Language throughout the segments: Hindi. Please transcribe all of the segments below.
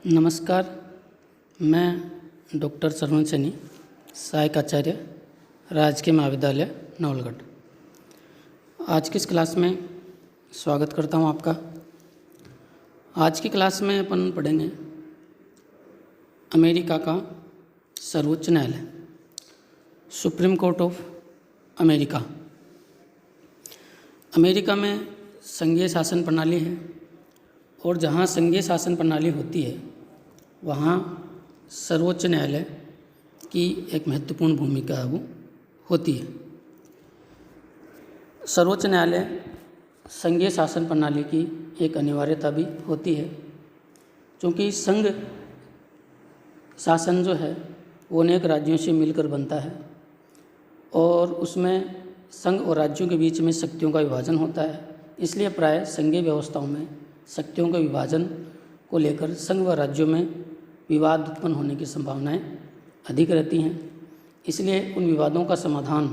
नमस्कार। मैं डॉक्टर सरवण सैनी, सहायक आचार्य, राजकीय महाविद्यालय नवलगढ़। आज की इस क्लास में स्वागत करता हूं आपका। आज की क्लास में अपन पढ़ेंगे अमेरिका का सर्वोच्च न्यायालय, supreme court of America. America में संघीय शासन प्रणाली है और जहाँ संघीय शासन प्रणाली होती है वहाँ सर्वोच्च न्यायालय की एक महत्वपूर्ण भूमिका है वो होती है। सर्वोच्च न्यायालय संघीय शासन प्रणाली की एक अनिवार्यता भी होती है, क्योंकि संघ शासन जो है वो अनेक राज्यों से मिलकर बनता है और उसमें संघ और राज्यों के बीच में शक्तियों का विभाजन होता है। इसलिए प्राय संघीय व्यवस्थाओं में शक्तियों के विभाजन को लेकर संघ व राज्यों में विवाद उत्पन्न होने की संभावनाएं अधिक रहती हैं। इसलिए उन विवादों का समाधान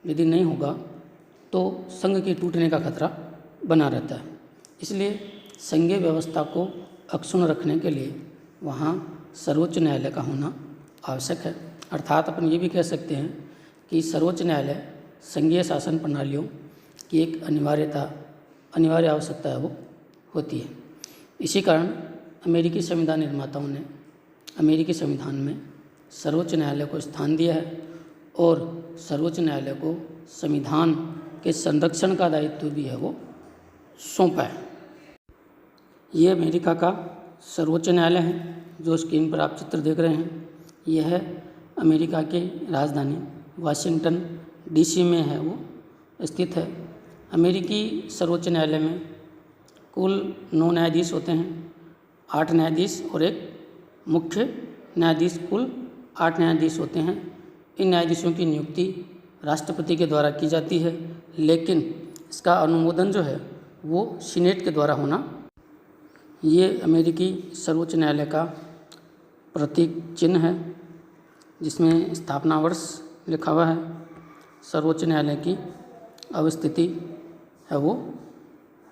यदि नहीं होगा तो संघ के टूटने का खतरा बना रहता है। इसलिए संघीय व्यवस्था को अक्षुण्ण रखने के लिए वहाँ सर्वोच्च न्यायालय का होना आवश्यक है। अर्थात अपन ये भी कह सकते हैं कि सर्वोच्च न्यायालय संघीय शासन प्रणालियों की एक अनिवार्य आवश्यकता है वो होती है। इसी कारण अमेरिकी संविधान निर्माताओं ने अमेरिकी संविधान में सर्वोच्च न्यायालय को स्थान दिया है और सर्वोच्च न्यायालय को संविधान के संरक्षण का दायित्व भी है वो सौंपा है। ये अमेरिका का सर्वोच्च न्यायालय है जो स्क्रीन पर आप चित्र देख रहे हैं। यह है अमेरिका की राजधानी वाशिंगटन डीसी में है वो स्थित है। अमेरिकी सर्वोच्च न्यायालय में कुल 9 न्यायाधीश होते हैं, 8 न्यायाधीश और एक मुख्य न्यायाधीश, कुल 8 न्यायाधीश होते हैं। इन न्यायाधीशों की नियुक्ति राष्ट्रपति के द्वारा की जाती है, लेकिन इसका अनुमोदन जो है वो सीनेट के द्वारा होना। ये अमेरिकी सर्वोच्च न्यायालय का प्रतीक चिन्ह है जिसमें स्थापना वर्ष लिखा हुआ है। सर्वोच्च न्यायालय की अवस्थिति है वो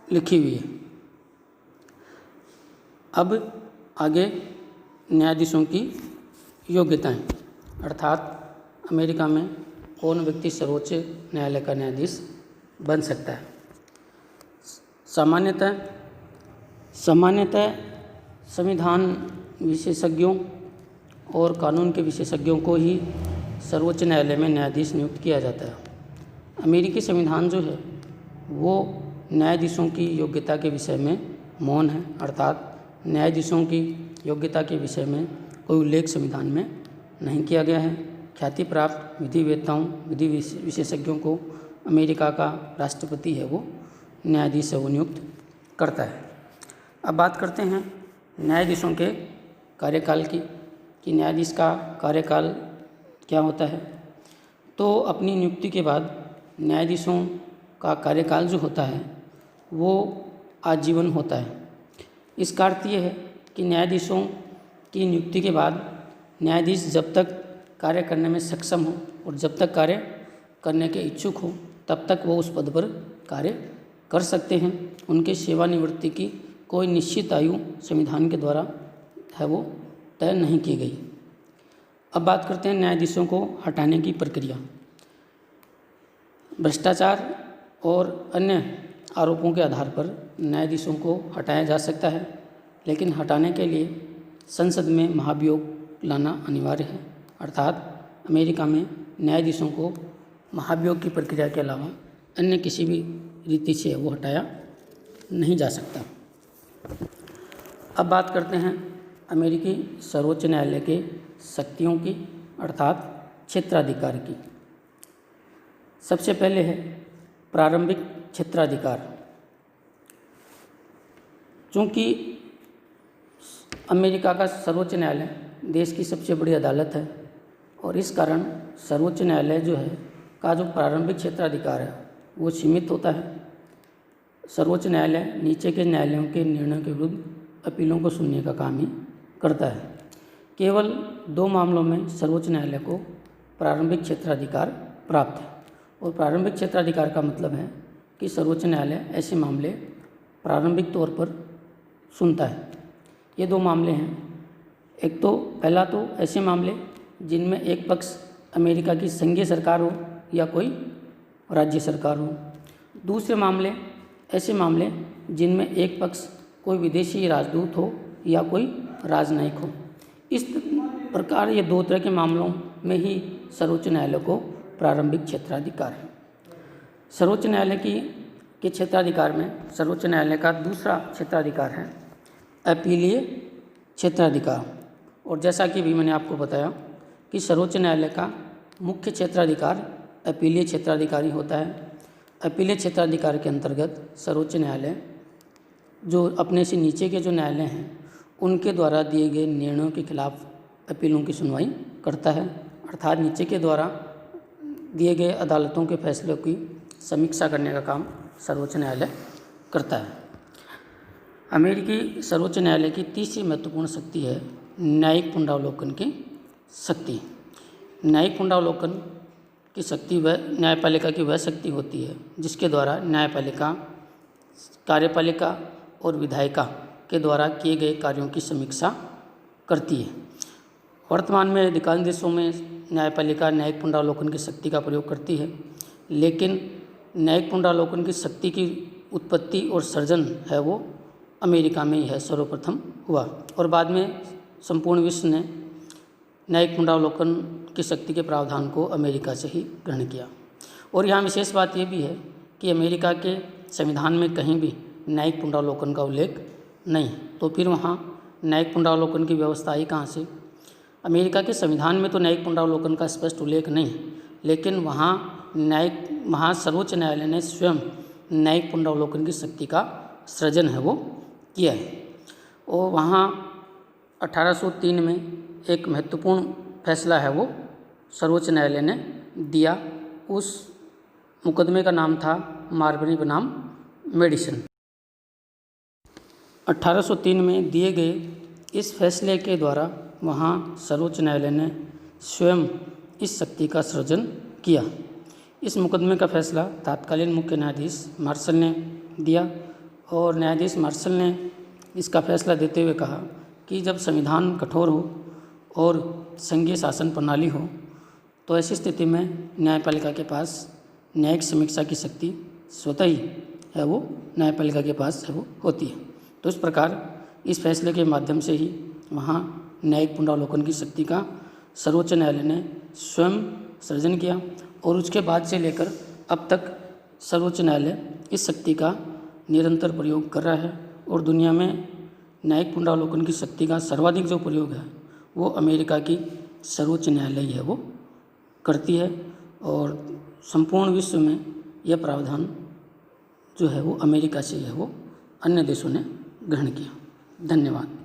लिखी हुई है। अब आगे न्यायाधीशों की योग्यताएं, अर्थात अमेरिका में कौन व्यक्ति सर्वोच्च न्यायालय का न्यायाधीश बन सकता है। सामान्यतः संविधान विशेषज्ञों और कानून के विशेषज्ञों को ही सर्वोच्च न्यायालय में न्यायाधीश नियुक्त किया जाता है। अमेरिकी संविधान जो है वो न्यायाधीशों की योग्यता के विषय में मौन है, अर्थात न्यायाधीशों की योग्यता के विषय में कोई उल्लेख संविधान में नहीं किया गया है। ख्याति प्राप्त विधिवेत्ताओं, विधि विशेषज्ञों को अमेरिका का राष्ट्रपति है वो न्यायाधीश है वो नियुक्त करता है। अब बात करते हैं न्यायाधीशों के कार्यकाल की कि न्यायाधीश का कार्यकाल क्या होता है। तो अपनी नियुक्ति के बाद न्यायाधीशों का कार्यकाल जो होता है वो आजीवन होता है। इसका अर्थ ये है कि न्यायाधीशों की नियुक्ति के बाद न्यायाधीश जब तक कार्य करने में सक्षम हो और जब तक कार्य करने के इच्छुक हो तब तक वो उस पद पर कार्य कर सकते हैं। उनके सेवानिवृत्ति की कोई निश्चित आयु संविधान के द्वारा है वो तय नहीं की गई। अब बात करते हैं न्यायाधीशों को हटाने की प्रक्रिया। भ्रष्टाचार और अन्य आरोपों के आधार पर न्यायाधीशों को हटाया जा सकता है, लेकिन हटाने के लिए संसद में महाभियोग लाना अनिवार्य है। अर्थात अमेरिका में न्यायाधीशों को महाभियोग की प्रक्रिया के अलावा अन्य किसी भी रीति से वो हटाया नहीं जा सकता। अब बात करते हैं अमेरिकी सर्वोच्च न्यायालय के शक्तियों की, अर्थात क्षेत्राधिकार की। सबसे पहले है प्रारंभिक क्षेत्राधिकार। चूँकि अमेरिका का सर्वोच्च न्यायालय देश की सबसे बड़ी अदालत है और इस कारण सर्वोच्च न्यायालय जो है का जो प्रारंभिक क्षेत्राधिकार है वो सीमित होता है। सर्वोच्च न्यायालय नीचे के न्यायालयों के निर्णयों के विरुद्ध अपीलों को सुनने का काम ही करता है। केवल 2 मामलों में सर्वोच्च न्यायालय को प्रारंभिक क्षेत्राधिकार प्राप्त है और प्रारंभिक क्षेत्राधिकार का मतलब है कि सर्वोच्च न्यायालय ऐसे मामले प्रारंभिक तौर पर सुनता है। ये दो मामले हैं। एक तो पहला तो ऐसे मामले जिनमें एक पक्ष अमेरिका की संघीय सरकार हो या कोई राज्य सरकार हो। दूसरे मामले ऐसे मामले जिनमें एक पक्ष कोई विदेशी राजदूत हो या कोई राजनयिक हो। इस प्रकार ये दो तरह के मामलों में ही सर्वोच्च न्यायालय को प्रारंभिक क्षेत्राधिकार है। सर्वोच्च न्यायालय के क्षेत्राधिकार में सर्वोच्च न्यायालय का दूसरा क्षेत्राधिकार है अपीलीय क्षेत्राधिकार। और जैसा कि भी मैंने आपको बताया कि सर्वोच्च न्यायालय का मुख्य क्षेत्राधिकार अपीलीय क्षेत्राधिकार ही होता है। अपीलीय क्षेत्राधिकार के अंतर्गत सर्वोच्च न्यायालय जो अपने से नीचे के जो न्यायालय हैं उनके द्वारा दिए गए निर्णयों के खिलाफ अपीलों की सुनवाई करता है, अर्थात नीचे के द्वारा दिए गए अदालतों के फैसलों की समीक्षा करने का काम सर्वोच्च न्यायालय करता है। अमेरिकी सर्वोच्च न्यायालय की तीसरी महत्वपूर्ण शक्ति है न्यायिक पुनरावलोकन की शक्ति। न्यायिक पुनरावलोकन की शक्ति वह न्यायपालिका की वह शक्ति होती है जिसके द्वारा न्यायपालिका, कार्यपालिका और विधायिका के द्वारा किए गए कार्यों की समीक्षा करती है। वर्तमान में अधिकांश देशों में न्यायपालिका न्यायिक पुनरावलोकन की शक्ति का प्रयोग करती है, लेकिन न्यायिक पुनरावलोकन की शक्ति की उत्पत्ति और सृजन है वो अमेरिका में ही है, सर्वप्रथम हुआ। और बाद में संपूर्ण विश्व ने न्यायिक पुनरावलोकन की शक्ति के प्रावधान को अमेरिका से ही ग्रहण किया। और यहाँ विशेष बात यह भी है कि अमेरिका के संविधान में कहीं भी न्यायिक पुनरावलोकन का उल्लेख नहीं, तो फिर वहाँ न्यायिक पुनरावलोकन की व्यवस्था आई कहाँ से? अमेरिका के संविधान में तो न्यायिक पुनरावलोकन का स्पष्ट उल्लेख नहीं, लेकिन वहाँ सर्वोच्च न्यायालय ने स्वयं न्यायिक पुनरावलोकन की शक्ति का सृजन है वो किया है। और वहाँ 1803 में एक महत्वपूर्ण फैसला है वो सर्वोच्च न्यायालय ने दिया। उस मुकदमे का नाम था मार्बरी बनाम मेडिसन। 1803 में दिए गए इस फैसले के द्वारा वहाँ सर्वोच्च न्यायालय ने स्वयं इस शक्ति का सृजन किया। इस मुकदमे का फैसला तत्कालीन मुख्य न्यायाधीश मार्शल ने दिया और न्यायाधीश मार्शल ने इसका फैसला देते हुए कहा कि जब संविधान कठोर हो और संघीय शासन प्रणाली हो तो ऐसी स्थिति में न्यायपालिका के पास न्यायिक समीक्षा की शक्ति स्वतः ही है वो न्यायपालिका के पास है वो होती है। तो इस प्रकार इस फैसले के माध्यम से ही वहाँ न्यायिक पुनरावलोकन की शक्ति का सर्वोच्च न्यायालय ने स्वयं सृजन किया और उसके बाद से लेकर अब तक सर्वोच्च न्यायालय इस शक्ति का निरंतर प्रयोग कर रहा है। और दुनिया में न्यायिक पुनरावलोकन की शक्ति का सर्वाधिक जो प्रयोग है वो अमेरिका की सर्वोच्च न्यायालय ही है वो करती है। और संपूर्ण विश्व में यह प्रावधान जो है वो अमेरिका से है वो अन्य देशों ने ग्रहण किया। धन्यवाद।